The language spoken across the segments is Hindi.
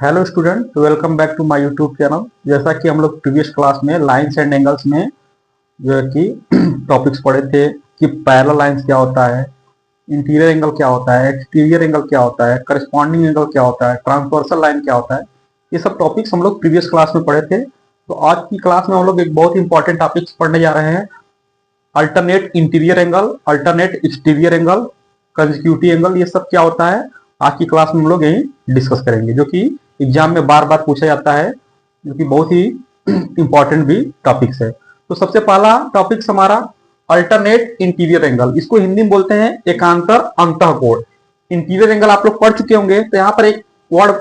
Hello student, welcome back to my YouTube channel. जैसा कि हम लोग प्रीवियस क्लास में लाइंस एंड एंगल्स में जो है कि टॉपिक्स पढ़े थे कि पैरेलल लाइंस क्या होता है, इंटीरियर एंगल क्या होता है, एक्सटीरियर एंगल क्या होता है, करस्पॉन्डिंग एंगल क्या होता है, ट्रांसवर्सल लाइन क्या होता है। ये सब टॉपिक्स हम लोग प्रीवियस क्लास में पढ़े थे। तो आज की क्लास में हम लोग एक बहुत इंपॉर्टेंट टॉपिक्स पढ़ने जा रहे हैं। Alternate interior angle, alternate exterior angle, consecutive angle, ये सब क्या होता है आज की क्लास में हम लोग यही डिस्कस करेंगे, जो कि एग्जाम में बार बार पूछा जाता है, जो कि बहुत ही इंपॉर्टेंट भी टॉपिक्स है। तो सबसे पहला टॉपिक्स हमारा अल्टरनेट इंटीरियर एंगल, इसको हिंदी में बोलते हैं एकांतर अंतःकोण। इंटीरियर एंगल आप लोग पढ़ चुके होंगे, तो यहाँ पर एक वर्ड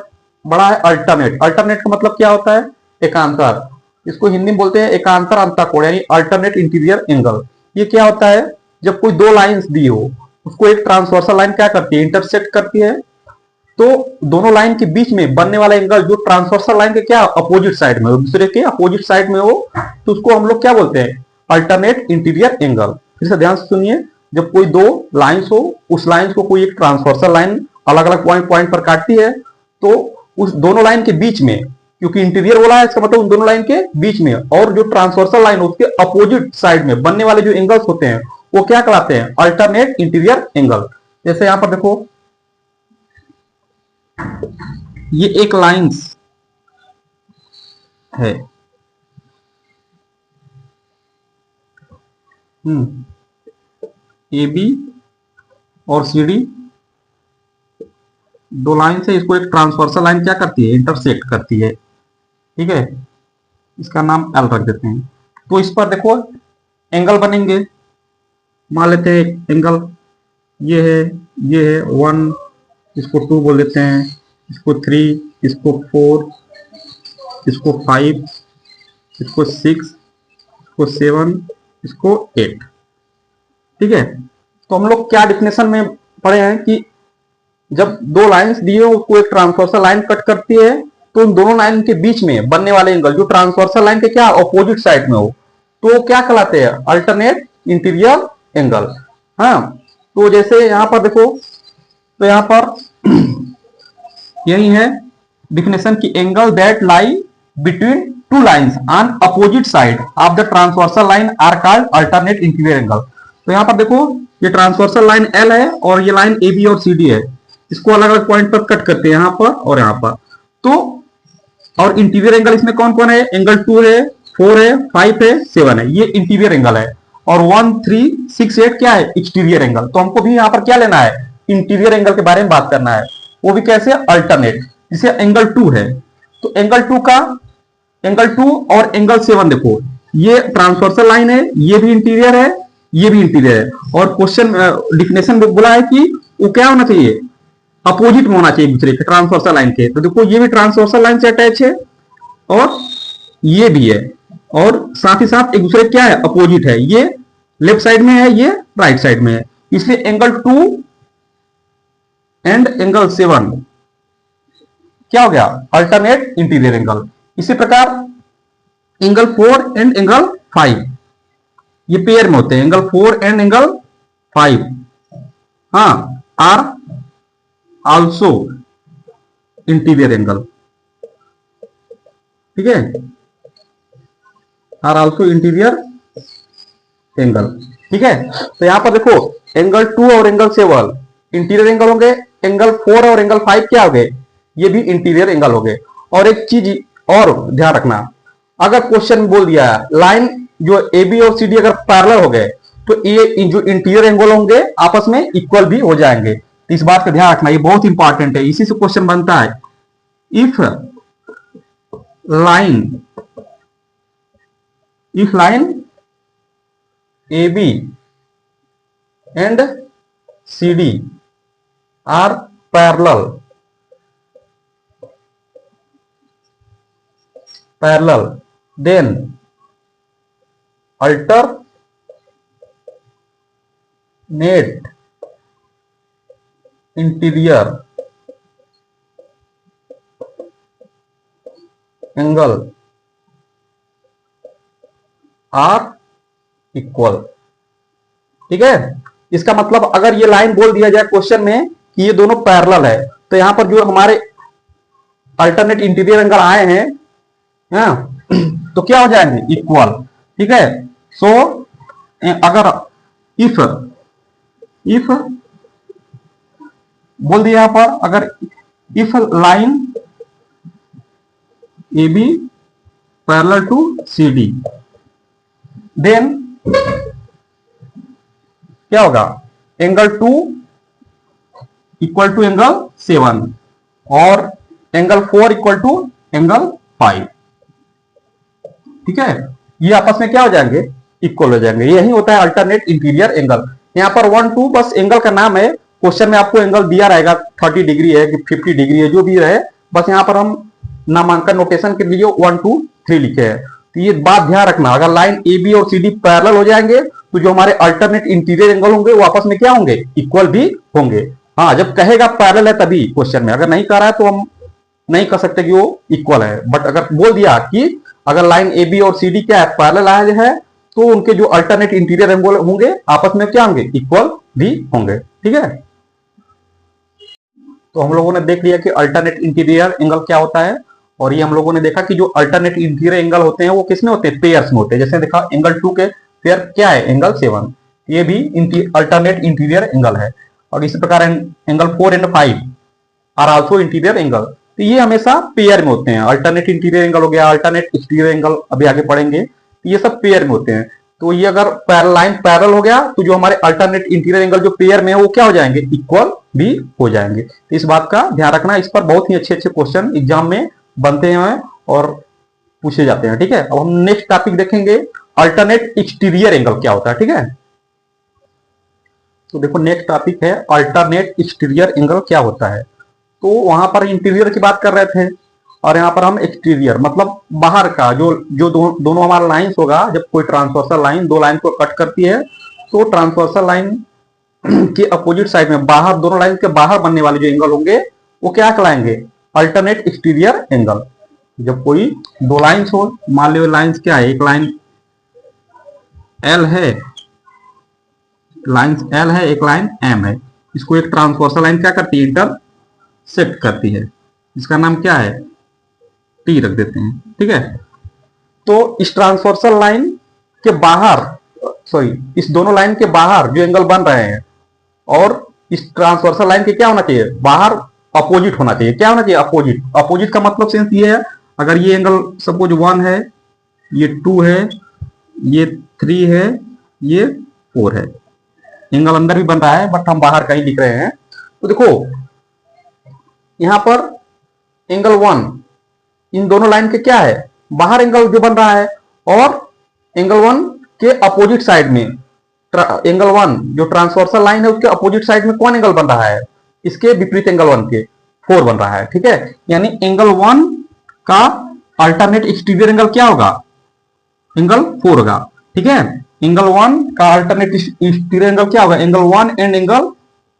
बड़ा है अल्टरनेट। अल्टरनेट का मतलब क्या होता है? एकांतर। इसको हिंदी में बोलते हैं एकांतर अंतःकोण यानी अल्टरनेट इंटीरियर एंगल। ये क्या होता है? जब कोई दो लाइंस दी हो, उसको एक ट्रांसवर्सल लाइन क्या करती है? इंटरसेक्ट करती है। तो दोनों लाइन के बीच में बनने वाला एंगल जो ट्रांसवर्सल लाइन के क्या अपोजिट साइड में हो, दूसरे के अपोजिट साइड में हो, तो उसको हम लोग क्या बोलते हैं? Alternate interior angle. फिर से ध्यान से सुनिए, जब कोई दो लाइंस हो, उस लाइंस को कोई एक ट्रांसवर्सल लाइन अलग अलग पॉइंट पर काटती है, तो उस दोनों लाइन के बीच में, क्योंकि इंटीरियर बोला है, इसका मतलब उन दोनों लाइन के बीच में और जो ट्रांसवर्सल लाइन उसके अपोजिट साइड में बनने वाले जो एंगल्स होते हैं वो क्या कहलाते हैं? Alternate interior angle. जैसे यहां पर देखो, ये एक लाइंस है, ए बी और सी डी दो लाइन से, इसको एक ट्रांसवर्सल लाइन क्या करती है? इंटरसेक्ट करती है। ठीक है, इसका नाम एल रख देते हैं। तो इस पर देखो एंगल बनेंगे। मान लेते हैं एंगल ये है, ये है 1, इसको 2 बोल देते हैं, इसको 3, इसको 4, इसको 5, इसको 6, इसको 7, इसको 8। ठीक है, तो हम लोग क्या डिफिनेशन में पढ़े हैं कि जब दो लाइंस दी हो, उसको एक ट्रांसवर्सल लाइन कट करती है, तो उन दोनों लाइन के बीच में बनने वाले एंगल जो ट्रांसवर्सल लाइन के क्या अपोजिट साइड में हो, तो क्या कहलाते हैं? Alternate interior angle. हाँ, तो जैसे यहां पर देखो, तो यहां पर यही है डिफिनेशन की angle that lie between two lines on opposite side of the transversal line are called alternate interior angle. तो यहां पर देखो, ये ट्रांसवर्सल लाइन एल है और ये लाइन ए बी और सी डी है, इसको अलग अलग पॉइंट पर कट करते हैं, यहां पर और यहां पर। तो और इंटीरियर एंगल इसमें कौन कौन है? एंगल 2 है, 4 है, 5 है, 7 है, ये इंटीरियर एंगल है। और 1, 3, 6, 8 क्या है? Exterior angle. तो हमको भी यहां पर क्या लेना है? इंटीरियर एंगल के बारे में बात करना है, वो भी कैसे? अल्टरनेट। जिसे एंगल 2 है, तो एंगल 2 का, एंगल 2 और एंगल 7 देखो, ये ट्रांसवर्सल लाइन है, ये भी इंटीरियर है, ये भी इंटीरियर है। और क्वेश्चन डिफिनेशन में बोला है कि वो क्या होना चाहिए? अपोजिट में होना चाहिए एक दूसरे के, ट्रांसवर्सल लाइन के। तो देखो, ये भी ट्रांसवर्सल लाइन से अटैच है और ये भी है, और साथ ही साथ एक दूसरे क्या है? अपोजिट है। ये लेफ्ट साइड में है, ये राइट साइड में है। इसलिए एंगल 2 एंड एंगल 7 क्या हो गया? Alternate interior angle. इसी प्रकार एंगल 4 एंड एंगल 5 ये पेयर में होते हैं, एंगल 4 एंड एंगल 5 हाँ आर आल्सो इंटीरियर एंगल। ठीक है, आर आल्सो इंटीरियर एंगल। ठीक है, तो यहां पर देखो एंगल 2 और एंगल 7 इंटीरियर एंगल होंगे, एंगल 4 और एंगल 5 क्या हो गए? ये भी इंटीरियर एंगल हो गए। और एक चीज और ध्यान रखना, अगर क्वेश्चन में बोल दिया लाइन जो ए बी और सी डी अगर पैरेलल हो गए, तो ये जो इंटीरियर एंगल होंगे आपस में इक्वल भी हो जाएंगे। तो इस बात का ध्यान रखना, ये बहुत इंपॉर्टेंट है, इसी से क्वेश्चन बनता है। If line A B and C D are parallel then alternate interior angle are equal। ठीक है, इसका मतलब अगर ये लाइन बोल दिया जाए क्वेश्चन में कि ये दोनों पैरेलल है, तो यहां पर जो हमारे अल्टरनेट इंटीरियर एंगल आए हैं, हाँ, तो क्या हो जाएंगे? इक्वल। ठीक है। सो अगर इफ इफ बोल दिया यहां पर, अगर if line A B parallel to C D, then क्या होगा? एंगल 2 इक्वल टू एंगल 7 और एंगल 4 इक्वल टू एंगल 5। ठीक है, ये आपस में क्या हो जाएंगे? इक्वल हो जाएंगे। यही होता है अल्टरनेट इंटीरियर एंगल। यहां पर 1 2 बस एंगल का नाम है, क्वेश्चन में आपको एंगल दिया रहेगा 30 डिग्री है कि 50 डिग्री है, जो भी रहे, बस यहां पर हम नामांकन नोटेशन के लिए 1 2 3 लिखे हैं। तो ये बात ध्यान रखना, अगर लाइन ए बी और सी डी पैरेलल हो जाएंगे तो जो हमारे अल्टरनेट इंटीरियर एंगल होंगे वो आपस में क्या होंगे? इक्वल भी होंगे। हाँ, जब कहेगा पैरेलल है तभी क्वेश्चन में, अगर नहीं कह रहा है तो हम नहीं कह सकते कि वो इक्वल है। बट अगर बोल दिया कि अगर लाइन ए बी और सी डी क्या है? पैरेलल है, तो उनके जो अल्टरनेट इंटीरियर एंगल होंगे आपस में क्या होंगे? इक्वल भी होंगे। ठीक है, तो हम लोगों ने देख लिया कि अल्टरनेट इंटीरियर एंगल क्या होता है, और ये हम लोगों ने देखा कि जो अल्टरनेट इंटीरियर एंगल होते हैं वो किसमें होते हैं? पेयर्स में होते हैं। जैसे देखा एंगल 2 के पेयर क्या है? एंगल 7, ये भी अल्टरनेट इंटीरियर एंगल है। और इसी प्रकार angle 4 and 5 are also interior angle, तो ये हमेशा पेयर में होते हैं। अल्टरनेट इंटीरियर एंगल हो गया, अल्टरनेट एक्सटीरियर एंगल अभी आगे पढ़ेंगे, तो ये सब पेयर में होते हैं। तो ये अगर लाइन पैरेलल हो गया तो जो हमारे अल्टरनेट इंटीरियर एंगल जो पेयर में है वो क्या हो जाएंगे? इक्वल भी हो जाएंगे। तो इस बात का ध्यान रखना, इस पर बहुत ही अच्छे अच्छे क्वेश्चन एग्जाम में बनते हैं और पूछे जाते हैं। ठीक है, अब हम नेक्स्ट टॉपिक देखेंगे, अल्टरनेट एक्सटीरियर एंगल क्या होता है। ठीक है, तो देखो नेक्स्ट टॉपिक है अल्टरनेट एक्सटीरियर एंगल क्या होता है। तो वहां पर इंटीरियर की बात कर रहे थे और यहाँ पर हम एक्सटीरियर मतलब बाहर का जो दोनों हमारा लाइंस होगा, जब कोई ट्रांसवर्सल लाइन दो लाइन को कट करती है तो ट्रांसवर्सल लाइन के अपोजिट साइड में बाहर, दोनों लाइन के बाहर बनने वाले जो एंगल होंगे वो क्या कहलाएंगे? Alternate exterior angle. जब कोई दो लाइंस हो, मान लो लाइंस क्या है? एक लाइन एल है, एक लाइन एम है, इसको एक ट्रांसवर्सल लाइन क्या करती है? इंटरसेक्ट करती है, इसका नाम क्या है? टी रख देते हैं। ठीक है, तो इस ट्रांसवर्सल लाइन के बाहर, इस दोनों लाइन के बाहर जो एंगल बन रहे हैं, और इस ट्रांसवर्सल लाइन के क्या होना चाहिए? बाहर अपोजिट होना चाहिए। क्या होना चाहिए? अपोजिट। अपोजिट का मतलब सेंस ये है, अगर ये एंगल सपोज 1 है, ये 2 है, ये 3 है, ये 4 है, एंगल अंदर भी बन रहा है बट हम बाहर का ही लिख रहे हैं। तो देखो यहां पर एंगल 1 इन दोनों लाइन के क्या है? बाहर एंगल जो बन रहा है, और एंगल 1 के अपोजिट साइड में एंगल 1 जो ट्रांसवर्सल लाइन है उसके अपोजिट साइड में कौन एंगल बन रहा है? इसके विपरीत एंगल 1 के 4 बन रहा है। ठीक है, यानी एंगल 1 का अल्टरनेट एक्सटीरियर एंगल क्या होगा? एंगल 4 होगा। ठीक है, एंगल 1 का अल्टरनेट एक्सटीरियर एंगल क्या होगा? Angle 1 and angle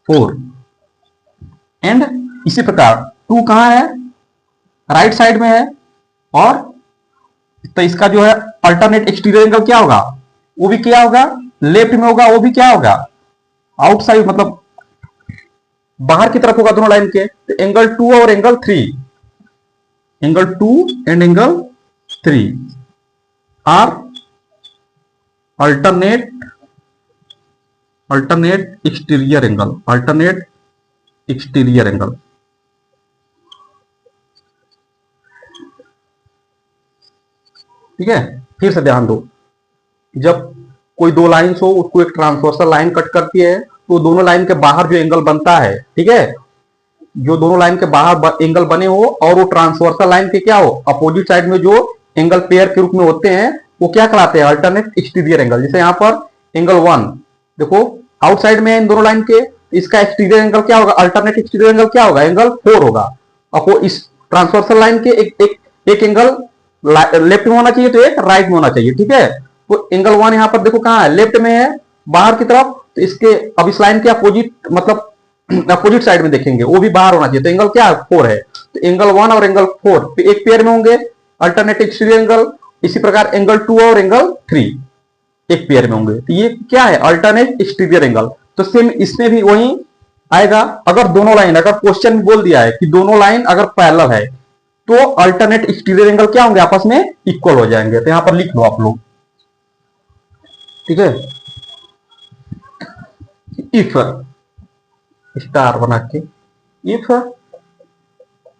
4। एंड इसी प्रकार 2 कहां है? राइट साइड में है, और तो इसका जो है अल्टरनेट एक्सटीरियर एंगल क्या होगा? वो भी क्या होगा? लेफ्ट में होगा। वो भी क्या होगा? आउटसाइड, मतलब बाहर की तरफ होगा दोनों लाइन के। तो एंगल 2 और angle 3, angle 2 and angle 3 are alternate exterior angle, alternate exterior angle. ठीक है, फिर से ध्यान दो, जब कोई दो लाइंस हो उसको एक ट्रांसवर्सल लाइन कट करती है तो दोनों लाइन के बाहर जो एंगल बनता है, ठीक है, जो दोनों लाइन के बाहर एंगल बने हो और वो ट्रांसवर्सल लाइन के क्या हो? अपोजिट साइड में जो एंगल पेयर के रूप में होते हैं वो क्या कहलाते हैं? Alternate exterior angle. जैसे यहां पर एंगल 1 देखो आउटसाइड में इन दोनों लाइन के, इसका एक्सटीरियर एंगल क्या होगा? अल्टरनेट एक्सटीरियर एंगल क्या होगा? एंगल 4 होगा। अब इस ट्रांसवर्सल लाइन के एक एंगल लेफ्ट में होना चाहिए तो एक राइट में होना चाहिए। ठीक है, तो एंगल 1 यहां पर देखो कहां है? लेफ्ट में है, बाहर की तरफ। तो इसके अब इस लाइन के अपोजिट, मतलब अपोजिट साइड में देखेंगे वो भी बाहर होना चाहिए। तो एंगल क्या है? 4 है। तो एंगल 1 और एंगल 4 एक पेयर में होंगे, अल्टरनेट एक्सटीरियर एंगल। इसी प्रकार एंगल 2 और एंगल 3 एक पेयर में होंगे। तो ये क्या है? Alternate exterior angle. तो सेम इसमें भी वही आएगा। अगर दोनों लाइन, अगर क्वेश्चन बोल दिया है कि दोनों लाइन अगर पैरेलल है, तो अल्टरनेट एक्सटीरियर एंगल क्या होंगे, आपस में इक्वल हो जाएंगे। तो यहां पर लिख लो आप लोग, ठीक है। इफ स्टार बना के, if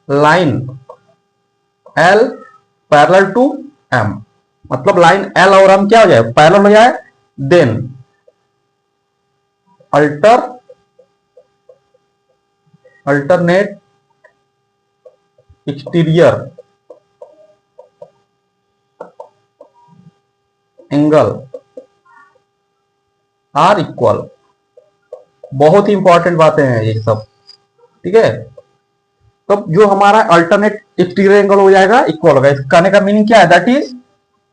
line L parallel to M, मतलब लाइन एल और एम क्या हो जाए, पैरेलल हो जाए, then alternate exterior angle are equal. बहुत ही इंपॉर्टेंट बातें हैं ये सब, ठीक है। तो जो हमारा अल्टरनेट एक्सटीरियर एंगल हो जाएगा इक्वल होगा। इसका कहने का मीनिंग क्या है, that is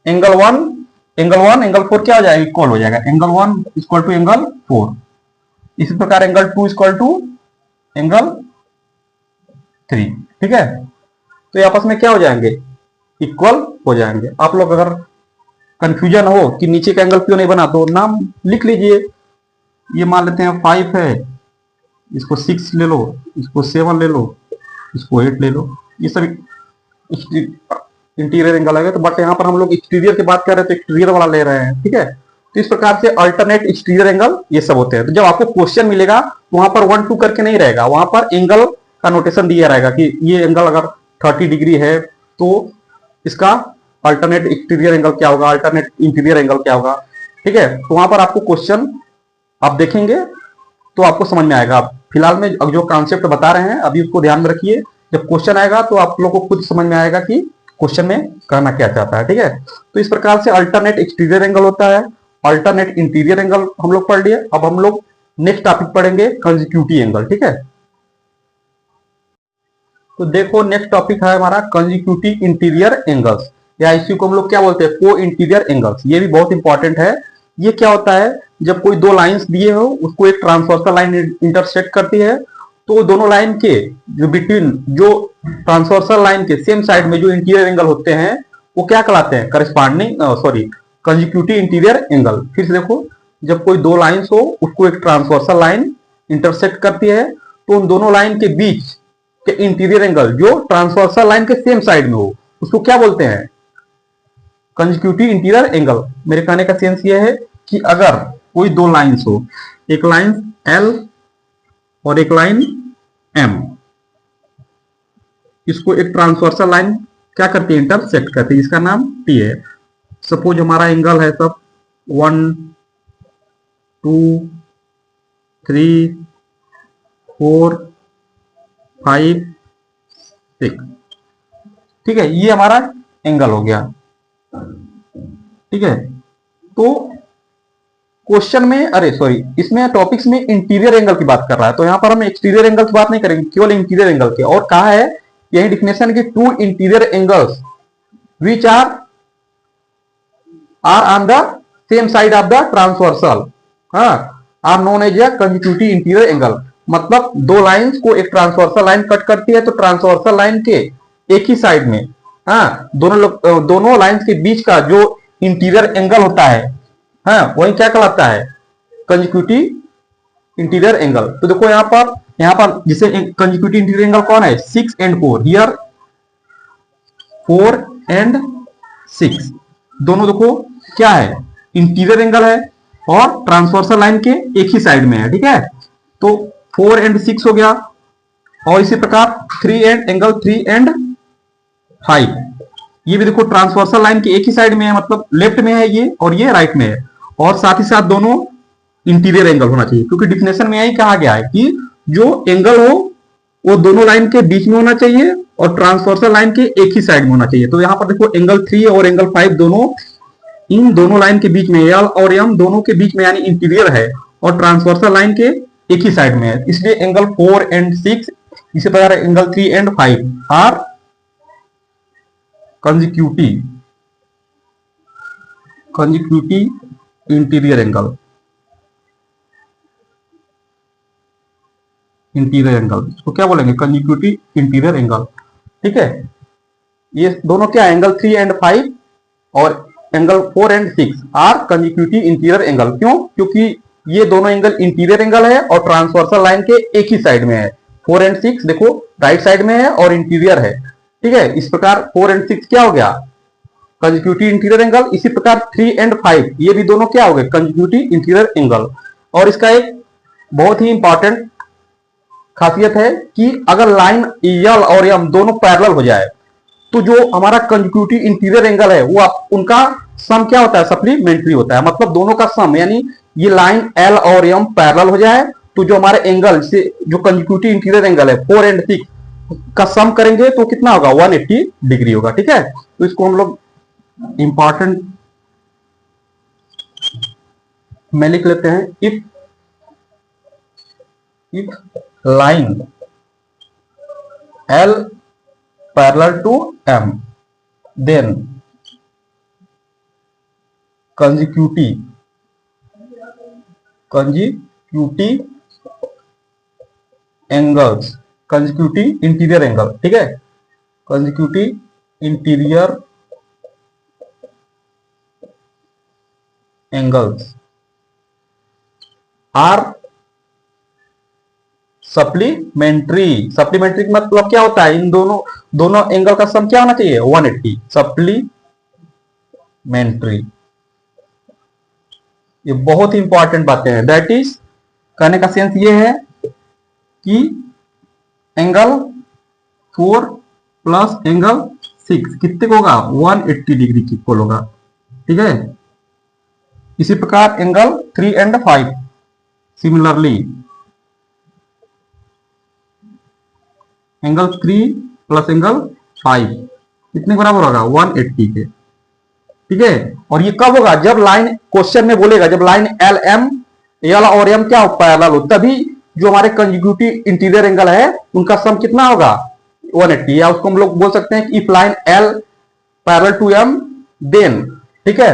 angle one angle four क्या हो जाएगा, इक्वल हो जाएगा। Angle one equal to angle four, इसी प्रकार angle two equal to angle three, ठीक है। तो ये आपस में क्या हो जाएंगे, इक्वल हो जाएंगे। आप लोग अगर कंफ्यूजन हो कि नीचे का एंगल क्यों नहीं बना, तो नाम लिख लीजिए। ये मान लेते हैं 5 है, इसको 6 ले लो, इसको 7 ले लो, इसको 8 ले लो। ये सब इंटीरियर एंगल है। तो बट यहाँ पर हम लोग एक्सटीरियर की बात कर रहे हैं तो एक्सटीरियर वाला ले रहे हैं, ठीक है। तो इस प्रकार से अल्टरनेट एक्सटीरियर एंगल ये सब होते हैं। तो जब आपको क्वेश्चन मिलेगा तो वहां पर 1 2 करके नहीं रहेगा, वहां पर एंगल का नोटेशन दिया रहेगा कि ये एंगल अगर 30 डिग्री है तो इसका अल्टरनेट एक्सटीरियर एंगल क्या होगा, अल्टरनेट इंटीरियर एंगल क्या होगा, ठीक है। तो वहां पर आपको क्वेश्चन आप देखेंगे तो आपको समझ में आएगा। फिलहाल में जो कॉन्सेप्ट बता रहे हैं अभी उसको ध्यान में रखिए, जब क्वेश्चन आएगा तो आप लोग को खुद समझ में आएगा कि क्वेश्चन में कहना क्या चाहता है, ठीक है। तो इस प्रकार से अल्टरनेट एक्सटीरियर एंगल होता है, अल्टरनेट इंटीरियर एंगल हम लोग पढ़ लिए। अब हम लोग नेक्स्ट टॉपिक पढ़ेंगे कंजिक्यूटिव एंगल, ठीक है। तो देखो नेक्स्ट टॉपिक है हमारा कंजिक्यूटिव इंटीरियर एंगल्स, या इसी को हम लोग क्या बोलते हैं, को इंटीरियर एंगल्स। ये भी बहुत इंपॉर्टेंट है। ये क्या होता है, जब कोई दो लाइंस दिए हो उसको एक ट्रांसवर्सल लाइन इंटरसेक्ट करती है, तो दोनों लाइन के जो बिटवीन जो ट्रांसवर्सल लाइन के सेम साइड में जो इंटीरियर एंगल होते हैं वो क्या कहलाते हैं, करस्पॉन्डिंग कंजिक्यूटिव इंटीरियर एंगल। फिर से देखो, जब कोई दो लाइंस हो उसको एक ट्रांसवर्सल लाइन इंटरसेक्ट करती है, तो उन दोनों लाइन के बीच के इंटीरियर एंगल जो ट्रांसवर्सल लाइन के सेम साइड में हो उसको क्या बोलते हैं, कंजिक्यूटिव इंटीरियर एंगल। मेरे कहने का सेंस ये है कि अगर कोई दो लाइंस हो, एक लाइन L और एक लाइन M, इसको एक ट्रांसवर्सल लाइन क्या करती है, इंटरसेक्ट करती है, इसका नाम T है। सपोज हमारा एंगल है सब 1 2 3 4 5 6, ठीक है। ये हमारा एंगल हो गया, ठीक है। तो क्वेश्चन में इसमें टॉपिक्स में इंटीरियर एंगल की बात कर रहा है, तो यहां पर हम एक्सटीरियर एंगल की बात नहीं करेंगे, केवल इंटीरियर एंगल के। और कहा है यही डिफिनेशन की, two interior angles which are on the same side of the transversal are known as a consecutive interior angle. मतलब दो लाइंस को एक ट्रांसवर्सल लाइन कट करती है, तो ट्रांसवर्सल लाइन के एक ही साइड में दोनों लाइंस के बीच का जो इंटीरियर एंगल होता है वही क्या कहलाता है, कंजिक्यूटिव इंटीरियर एंगल। तो देखो यहां पर जिसे कंजिक्यूटिव इंटीरियर एंगल कौन है, 6 and 4, हियर 4 and 6 दोनों देखो क्या है, इंटीरियर एंगल है और ट्रांसवर्सल लाइन के एक ही साइड में है, ठीक है। तो 4 and 6 हो गया, और इसी प्रकार 3 and 5, ये भी देखो ट्रांसवर्सल लाइन के एक ही साइड में है, मतलब लेफ्ट में है ये और ये राइट में है। और साथ ही साथ दोनों इंटीरियर एंगल होना चाहिए, क्योंकि डिफिनेशन में यही कहा गया है कि जो एंगल हो वो दोनों लाइन के बीच में होना चाहिए और ट्रांसवर्सल लाइन के एक ही साइड में होना चाहिए। तो यहां पर देखो एंगल 3 और एंगल 5 दोनों इन दोनों लाइन के बीच में, एल और एम दोनों के बीच में, यानी इंटीरियर है और ट्रांसवर्सल लाइन के एक ही साइड में है। इसलिए एंगल 4 and 6, इसी प्रकार angle 3 and 5 are consecutive interior angle. इसको क्या बोलेंगे, कंजिक्यूटिव इंटीरियर एंगल, ठीक है। ये दोनों क्या, एंगल 3 and 5 और angle 4 and 6 are consecutive interior angle. क्यों, क्योंकि ये दोनों एंगल इंटीरियर एंगल है और ट्रांसवर्सल लाइन के एक ही साइड में है। 4 and 6 देखो राइट साइड में है और इंटीरियर है, ठीक है। इस प्रकार 4 एंड 6 क्या हो गया, कंजिक्यूटिव इंटीरियर एंगल। इसी प्रकार 3 एंड 5 ये भी दोनों क्या हो गए, कंजिक्यूटिव इंटीरियर एंगल। और इसका एक बहुत ही इंपॉर्टेंट खासियत है कि अगर लाइन एल और एम दोनों पैरेलल हो जाए तो जो हमारा कंजिक्यूटिव इंटीरियर एंगल है वो उनका सम क्या होता है, सप्लीमेंट्री होता है। मतलब दोनों का सम, यानी ये लाइन एल और एम पैरेलल हो जाए तो जो हमारे एंगल से जो कंजिक्यूटिव इंटीरियर एंगल है 4 एंड 6 का सम करेंगे तो कितना होगा, 180 डिग्री होगा। ठीक है, तो इसको हम लोग इंपॉर्टेंट में लिख लेते हैं। If line L parallel to M, then consecutive angles, consecutive interior angle, ठीक है, consecutive interior angles are supplementary. Supplementary मतलब क्या होता है, इन दोनों एंगल का सम क्या होना चाहिए, 180। सप्लीमेंट्री, ये बहुत ही इंपॉर्टेंट बातें हैं। दैट इज कहने का सेंस ये है कि एंगल 4 प्लस एंगल 6 कितने को होगा, 180 डिग्री की इक्वल होगा। ठीक है, इसी प्रकार angle 3 and 5 similarly angle 3 plus angle 5 कितने बराबर होगा, 180 के। ठीक है, और ये कब होगा, जब लाइन क्वेश्चन में बोलेगा जब लाइन एल और एम क्या पैरेलल हो, तभी जो हमारे कंजिक्यूटिव इंटीरियर एंगल है उनका सम कितना होगा, 180। या उसको हम लोग बोल सकते हैं कि if line L parallel to M then, ठीक है,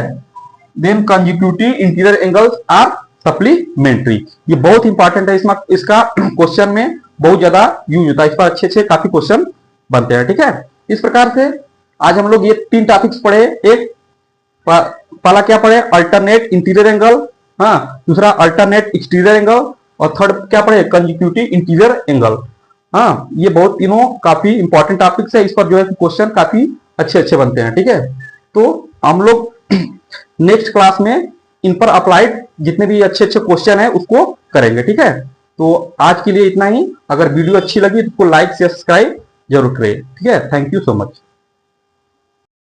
then consecutive interior angles are supplementary. ये बहुत इंपॉर्टेंट है, इसका क्वेश्चन में बहुत ज्यादा यूज होता है, इस पर अच्छे दूसरे क्वेश्चन बनते हैं। ठीक है, इस प्रकार से आज हम लोग ये 3 टॉपिक्स पढ़े। एक पहला क्या पढ़े, अल्टरनेट इंटीरियर एंगल, हाँ, दूसरा अल्टरनेट एक्सटीरियर एंगल, और थर्ड क्या पढ़े, कंजिक्यूटिव इंटीरियर एंगल। हाँ, ये बहुत तीनों काफी इंपॉर्टेंट टॉपिक्स है, इस पर जो है क्वेश्चन काफी अच्छे बनते हैं। ठीक है, तो हम लोग नेक्स्ट क्लास में इन पर अप्लाइड जितने भी अच्छे क्वेश्चन है उसको करेंगे। ठीक है, तो आज के लिए इतना ही। अगर वीडियो अच्छी लगी तो लाइक सब्सक्राइब जरूर करें। ठीक है, थैंक यू सो मच।